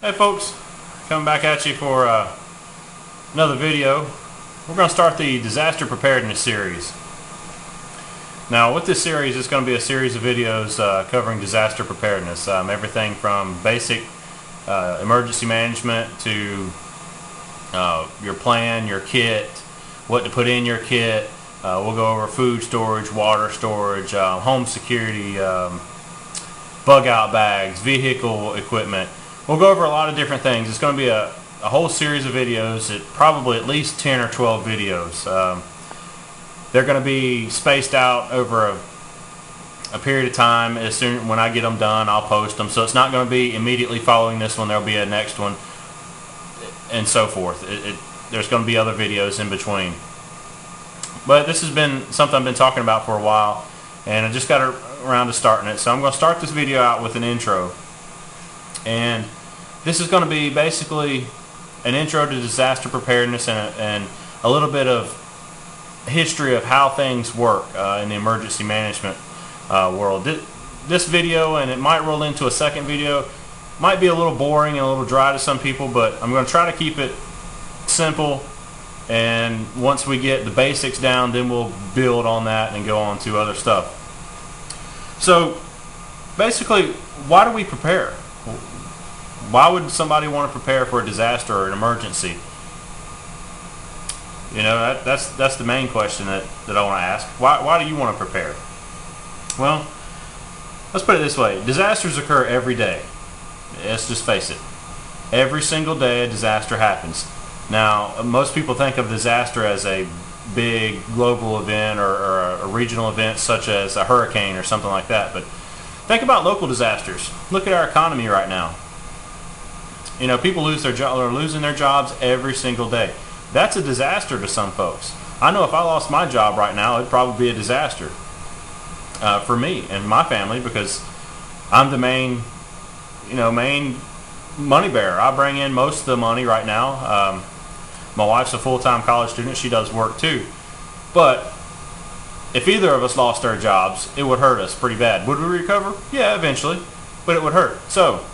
Hey folks, coming back at you for another video. We're going to start the Disaster Preparedness Series. Now with this series, it's going to be a series of videos covering disaster preparedness. Everything from basic emergency management to your plan, your kit, what to put in your kit. We'll go over food storage, water storage, home security, bug out bags, vehicle equipment. We'll go over a lot of different things. It's going to be a whole series of videos, probably at least 10 or 12 videos. They're going to be spaced out over a period of time. As soon when I get them done, I'll post them. So it's not going to be immediately following this one. There'll be a next one and so forth. There's going to be other videos in between. But this has been something I've been talking about for a while, and I just got around to starting it. So I'm going to start this video out with an intro. And this is going to be basically an intro to disaster preparedness and a little bit of history of how things work in the emergency management world. This video, and it might roll into a second video, might be a little boring and a little dry to some people, but I'm going to try to keep it simple, and once we get the basics down, then we'll build on that and go on to other stuff. So basically, why do we prepare? Why would somebody want to prepare for a disaster or an emergency? You know, that's the main question that I want to ask. Why do you want to prepare? Well, let's put it this way. Disasters occur every day. Let's just face it. Every single day a disaster happens. Now, most people think of disaster as a big global event or a regional event such as a hurricane or something like that. But think about local disasters. Look at our economy right now. You know, people lose their job or losing their jobs every single day. That's a disaster to some folks. I know if I lost my job right now, it'd probably be a disaster for me and my family, because I'm the main money bearer. I bring in most of the money right now. My wife's a full-time college student. She does work too. But if either of us lost our jobs, it would hurt us pretty bad. Would we recover? Yeah, eventually, but it would hurt. So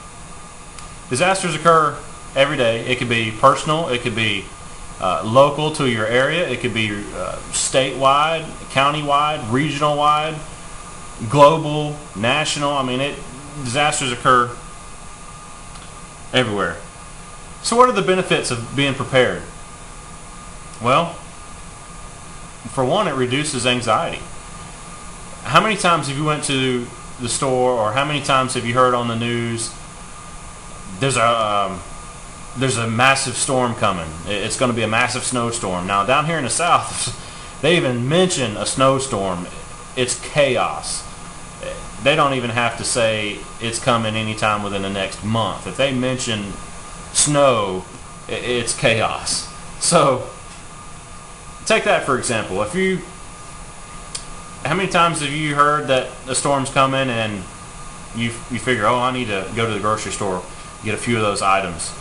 disasters occur every day. It could be personal. It could be local to your area. It could be statewide, countywide, regional-wide, global, national. I mean, disasters occur everywhere. So what are the benefits of being prepared? Well, for one, it reduces anxiety. How many times have you went to the store, or how many times have you heard on the news, there's a massive storm coming. It's going to be a massive snowstorm. Now, down here in the South, they even mention a snowstorm. It's chaos. They don't even have to say it's coming anytime within the next month. If they mention snow, it's chaos. So take that for example. How many times have you heard that a storm's coming and you figure, oh, I need to go to the grocery store, get a few of those items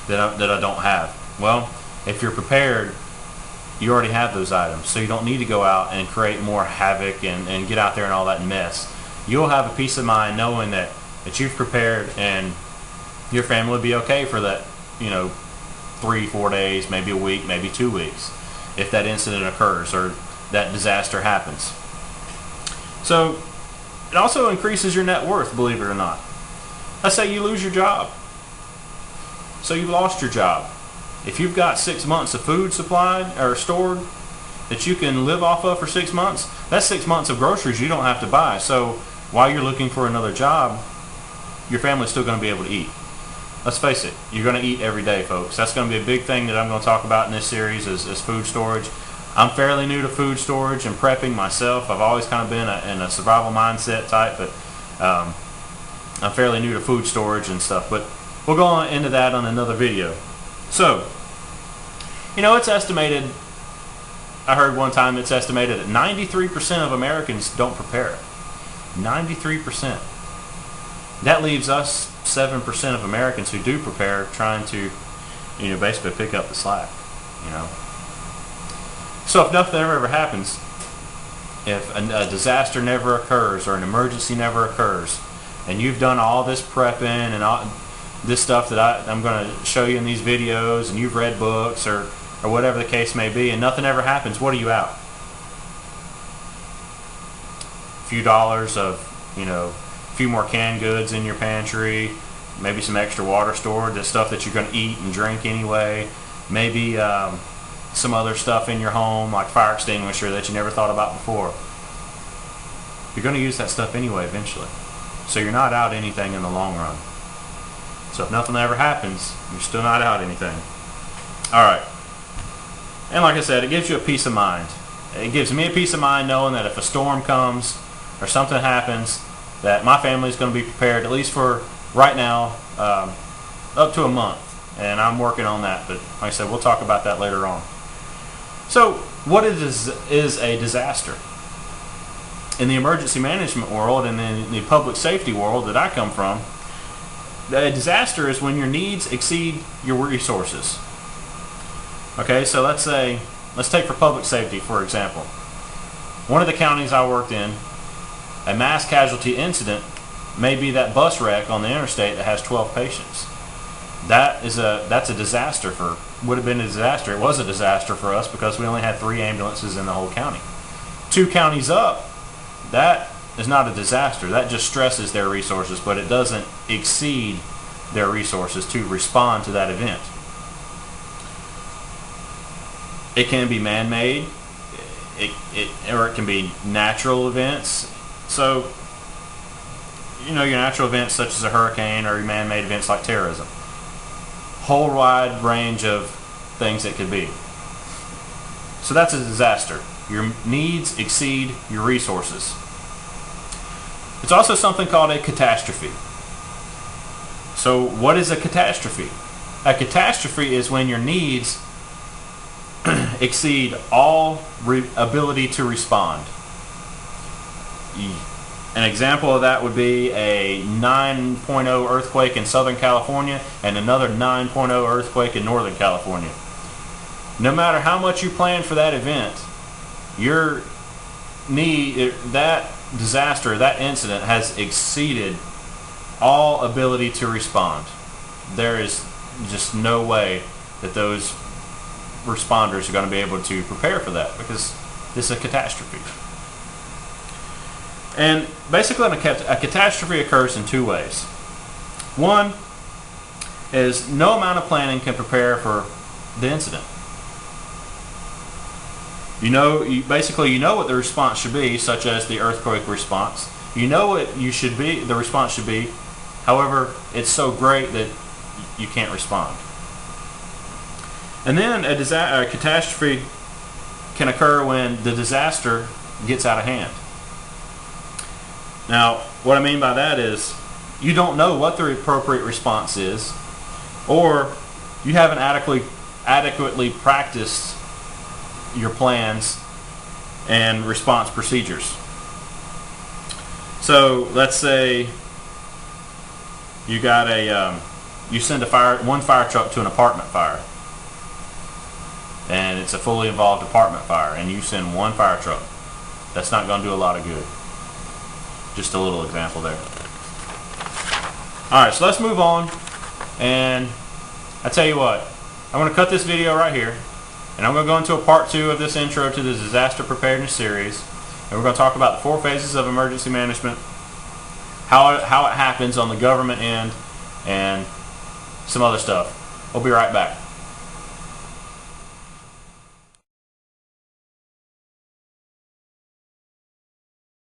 that I don't have? Well, if you're prepared, you already have those items, so you don't need to go out and create more havoc and get out there and all that mess. You'll have a peace of mind knowing that you've prepared, and your family will be okay for that, 3-4 days, maybe a week, maybe 2 weeks, if that incident occurs or that disaster happens. So it also increases your net worth, believe it or not. Let's say you lose your job. So you've lost your job. If you've got 6 months of food supplied or stored that you can live off of for 6 months, that's 6 months of groceries you don't have to buy. So while you're looking for another job, your family's still going to be able to eat. Let's face it, you're going to eat every day, folks. That's going to be a big thing that I'm going to talk about in this series is food storage. I'm fairly new to food storage and prepping myself. I've always kind of been in a survival mindset type, but I'm fairly new to food storage and stuff. But we'll go on into that on another video. So, it's estimated, I heard one time it's estimated that 93% of Americans don't prepare. 93%. That leaves us 7% of Americans who do prepare trying to, basically pick up the slack, So if nothing ever happens, if a disaster never occurs or an emergency never occurs, and you've done all this prepping and all, this stuff that I'm going to show you in these videos, and you've read books or whatever the case may be, and nothing ever happens, what are you out? A few dollars of, a few more canned goods in your pantry, maybe some extra water stored, the stuff that you're going to eat and drink anyway, maybe some other stuff in your home like fire extinguisher that you never thought about before. You're going to use that stuff anyway eventually. So you're not out anything in the long run. So if nothing ever happens, you're still not out anything. Alright. And like I said, it gives you a peace of mind. It gives me a peace of mind knowing that if a storm comes or something happens, that my family is going to be prepared, at least for right now, up to a month. And I'm working on that, but like I said, we'll talk about that later on. So what is a disaster? In the emergency management world and in the public safety world that I come from, a disaster is when your needs exceed your resources. Okay, so let's take for public safety, for example. One of the counties I worked in, a mass casualty incident may be that bus wreck on the interstate that has 12 patients. That's a disaster would have been a disaster. It was a disaster for us because we only had 3 ambulances in the whole county. 2 counties up, that is not a disaster. That just stresses their resources, but it doesn't exceed their resources to respond to that event. It can be man-made, or it can be natural events. So, your natural events such as a hurricane, or your man-made events like terrorism. Whole wide range of things it could be. So that's a disaster. Your needs exceed your resources. It's also something called a catastrophe. So what is a catastrophe? A catastrophe is when your needs exceed all ability to respond. An example of that would be a 9.0 earthquake in Southern California and another 9.0 earthquake in Northern California. No matter how much you plan for that event, your that disaster, that incident has exceeded all ability to respond. There is just no way that those responders are going to be able to prepare for that because this is a catastrophe. And basically a catastrophe occurs in 2 ways. One is no amount of planning can prepare for the incident. You know what the response should be, such as the earthquake response. You know what the response should be. However, it's so great that you can't respond. And then a catastrophe can occur when the disaster gets out of hand. Now, what I mean by that is you don't know what the appropriate response is, or you haven't adequately practiced your plans and response procedures. So let's say you got you send one fire truck to an apartment fire, and it's a fully involved apartment fire, and you send one fire truck. That's not going to do a lot of good. Just a little example there. Alright, so let's move on. And I tell you what, I'm going to cut this video right here, and I'm going to go into a part 2 of this intro to the Disaster Preparedness Series. And we're going to talk about the 4 phases of emergency management, how it happens on the government end, and some other stuff. We'll be right back.